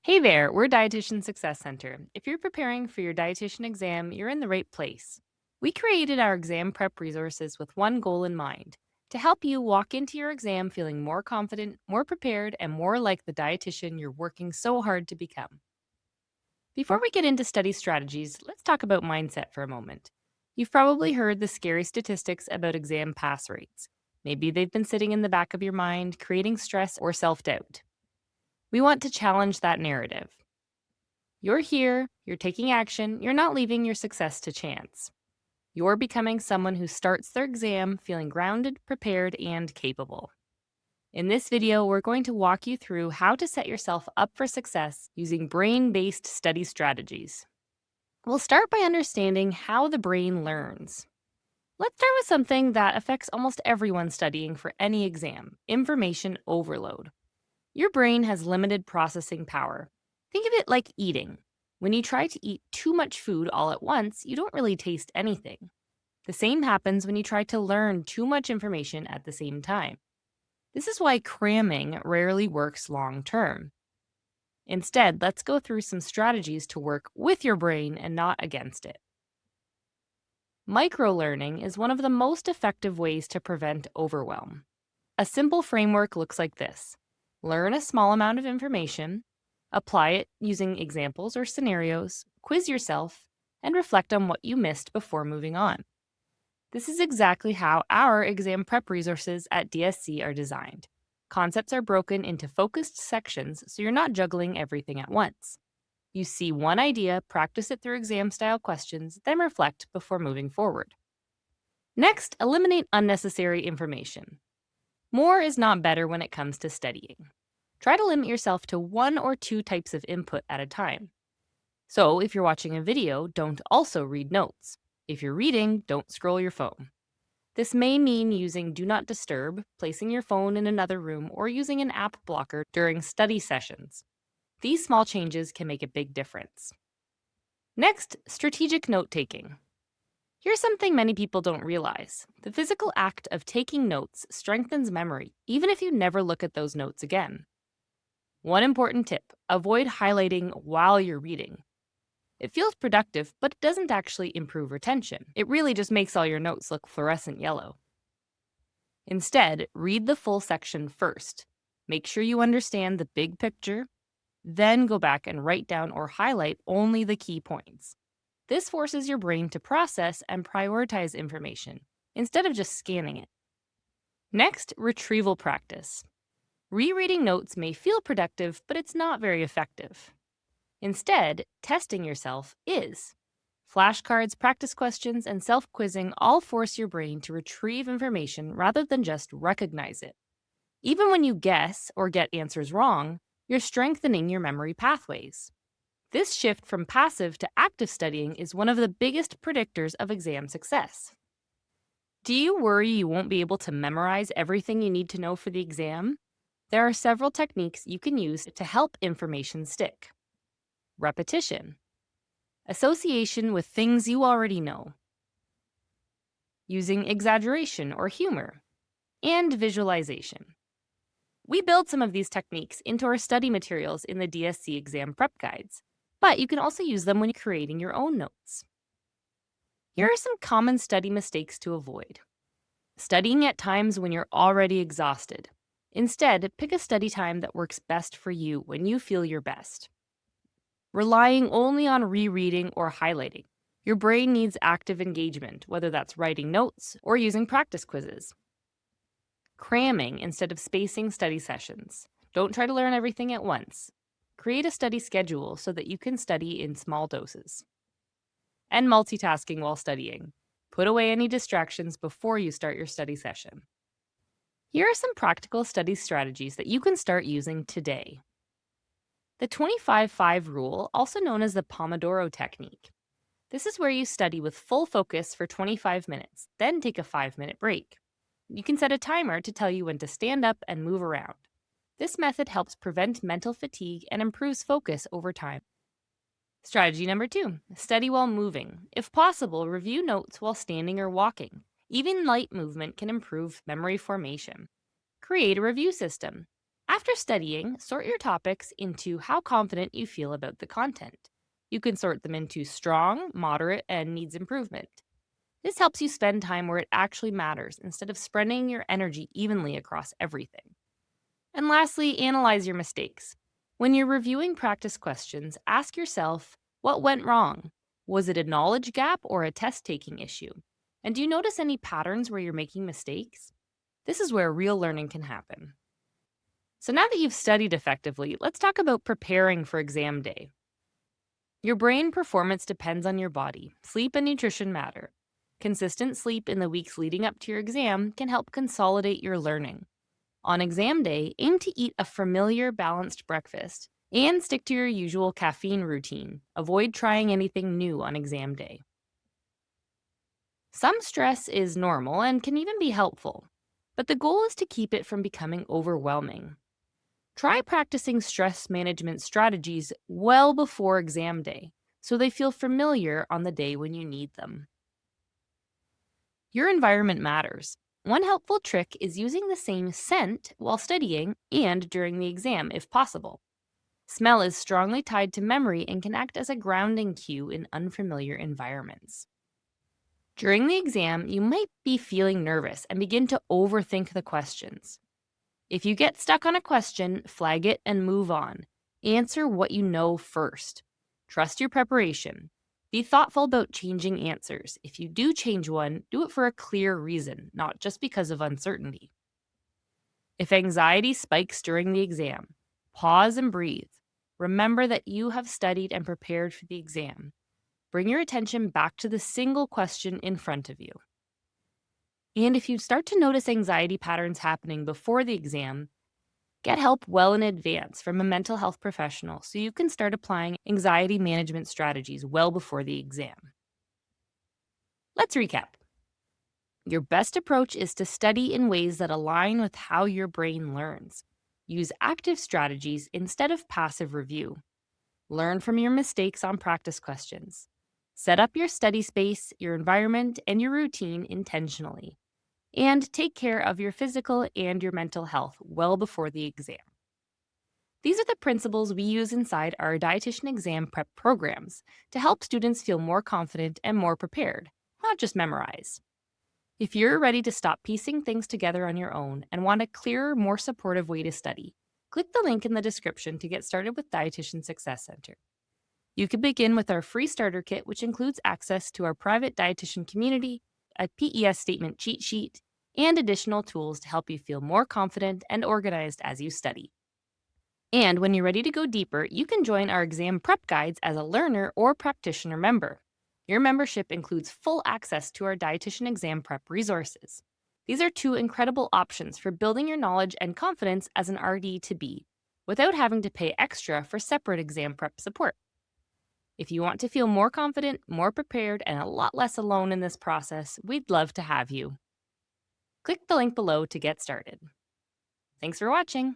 Hey there, we're Dietitian Success Center. If you're preparing for your dietitian exam, you're in the right place. We created our exam prep resources with one goal in mind to help you walk into your exam feeling more confident, more prepared, and more like the dietitian you're working so hard to become. Before we get into study strategies, let's talk about mindset for a moment. You've probably heard the scary statistics about exam pass rates. Maybe they've been sitting in the back of your mind, creating stress or self doubt. We want to challenge that narrative. You're here, you're taking action, you're not leaving your success to chance. You're becoming someone who starts their exam feeling grounded, prepared, and capable. In this video, we're going to walk you through how to set yourself up for success using brain-based study strategies. We'll start by understanding how the brain learns. Let's start with something that affects almost everyone studying for any exam: information overload. Your brain has limited processing power. Think of it like eating. When you try to eat too much food all at once, you don't really taste anything. The same happens when you try to learn too much information at the same time. This is why cramming rarely works long term. Instead, let's go through some strategies to work with your brain and not against it. Microlearning is one of the most effective ways to prevent overwhelm. A simple framework looks like this: learn a small amount of information, apply it using examples or scenarios, quiz yourself, and reflect on what you missed before moving on. This is exactly how our exam prep resources at DSC are designed. Concepts are broken into focused sections so you're not juggling everything at once. You see one idea, practice it through exam-style questions, then reflect before moving forward. Next, eliminate unnecessary information. More is not better when it comes to studying. Try to limit yourself to one or two types of input at a time. So, if you're watching a video, don't also read notes. If you're reading, don't scroll your phone. This may mean using Do Not Disturb, placing your phone in another room, or using an app blocker during study sessions. These small changes can make a big difference. Next, strategic note taking. Here's something many people don't realize. The physical act of taking notes strengthens memory, even if you never look at those notes again. One important tip: avoid highlighting while you're reading. It feels productive, but it doesn't actually improve retention. It really just makes all your notes look fluorescent yellow. Instead, read the full section first. Make sure you understand the big picture, then go back and write down or highlight only the key points. This forces your brain to process and prioritize information, instead of just scanning it. Next, retrieval practice. Rereading notes may feel productive, but it's not very effective. Instead, testing yourself is. Flashcards, practice questions, and self-quizzing all force your brain to retrieve information rather than just recognize it. Even when you guess or get answers wrong, you're strengthening your memory pathways. This shift from passive to active studying is one of the biggest predictors of exam success. Do you worry you won't be able to memorize everything you need to know for the exam? There are several techniques you can use to help information stick. Repetition. Association with things you already know. Using exaggeration or humor. And visualization. We build some of these techniques into our study materials in the DSC exam prep guides, but you can also use them when creating your own notes. Here are some common study mistakes to avoid. Studying at times when you're already exhausted. Instead, pick a study time that works best for you when you feel your best. Relying only on rereading or highlighting. Your brain needs active engagement, whether that's writing notes or using practice quizzes. Cramming instead of spacing study sessions. Don't try to learn everything at once. Create a study schedule so that you can study in small doses. And multitasking while studying. Put away any distractions before you start your study session. Here are some practical study strategies that you can start using today. The 25-5 rule, also known as the Pomodoro technique. This is where you study with full focus for 25 minutes, then take a 5-minute break. You can set a timer to tell you when to stand up and move around. This method helps prevent mental fatigue and improves focus over time. Strategy number 2, study while moving. If possible, review notes while standing or walking. Even light movement can improve memory formation. Create a review system. After studying, sort your topics into how confident you feel about the content. You can sort them into strong, moderate, and needs improvement. This helps you spend time where it actually matters instead of spreading your energy evenly across everything. And lastly, analyze your mistakes. When you're reviewing practice questions, ask yourself, what went wrong? Was it a knowledge gap or a test taking issue? And do you notice any patterns where you're making mistakes? This is where real learning can happen. So now that you've studied effectively, let's talk about preparing for exam day. Your brain performance depends on your body. Sleep and nutrition matter. Consistent sleep in the weeks leading up to your exam can help consolidate your learning. On exam day, aim to eat a familiar, balanced breakfast and stick to your usual caffeine routine. Avoid trying anything new on exam day. Some stress is normal and can even be helpful, but the goal is to keep it from becoming overwhelming. Try practicing stress management strategies well before exam day so they feel familiar on the day when you need them. Your environment matters. One helpful trick is using the same scent while studying and during the exam if possible. Smell is strongly tied to memory and can act as a grounding cue in unfamiliar environments. During the exam, you might be feeling nervous and begin to overthink the questions. If you get stuck on a question, flag it and move on. Answer what you know first. Trust your preparation. Be thoughtful about changing answers. If you do change one, do it for a clear reason, not just because of uncertainty. If anxiety spikes during the exam, pause and breathe. Remember that you have studied and prepared for the exam. Bring your attention back to the single question in front of you. And if you start to notice anxiety patterns happening before the exam, get help well in advance from a mental health professional so you can start applying anxiety management strategies well before the exam. Let's recap. Your best approach is to study in ways that align with how your brain learns. Use active strategies instead of passive review. Learn from your mistakes on practice questions. Set up your study space, your environment, and your routine intentionally. And take care of your physical and your mental health well before the exam. These are the principles we use inside our dietitian exam prep programs to help students feel more confident and more prepared, not just memorize. If you're ready to stop piecing things together on your own and want a clearer, more supportive way to study, click the link in the description to get started with Dietitian Success Center. You can begin with our free starter kit, which includes access to our private dietitian community, a PES statement cheat sheet, and additional tools to help you feel more confident and organized as you study. And when you're ready to go deeper, you can join our exam prep guides as a learner or practitioner member. Your membership includes full access to our dietitian exam prep resources. These are two incredible options for building your knowledge and confidence as an RD-to-be, without having to pay extra for separate exam prep support. If you want to feel more confident, more prepared, and a lot less alone in this process, we'd love to have you. Click the link below to get started. Thanks for watching.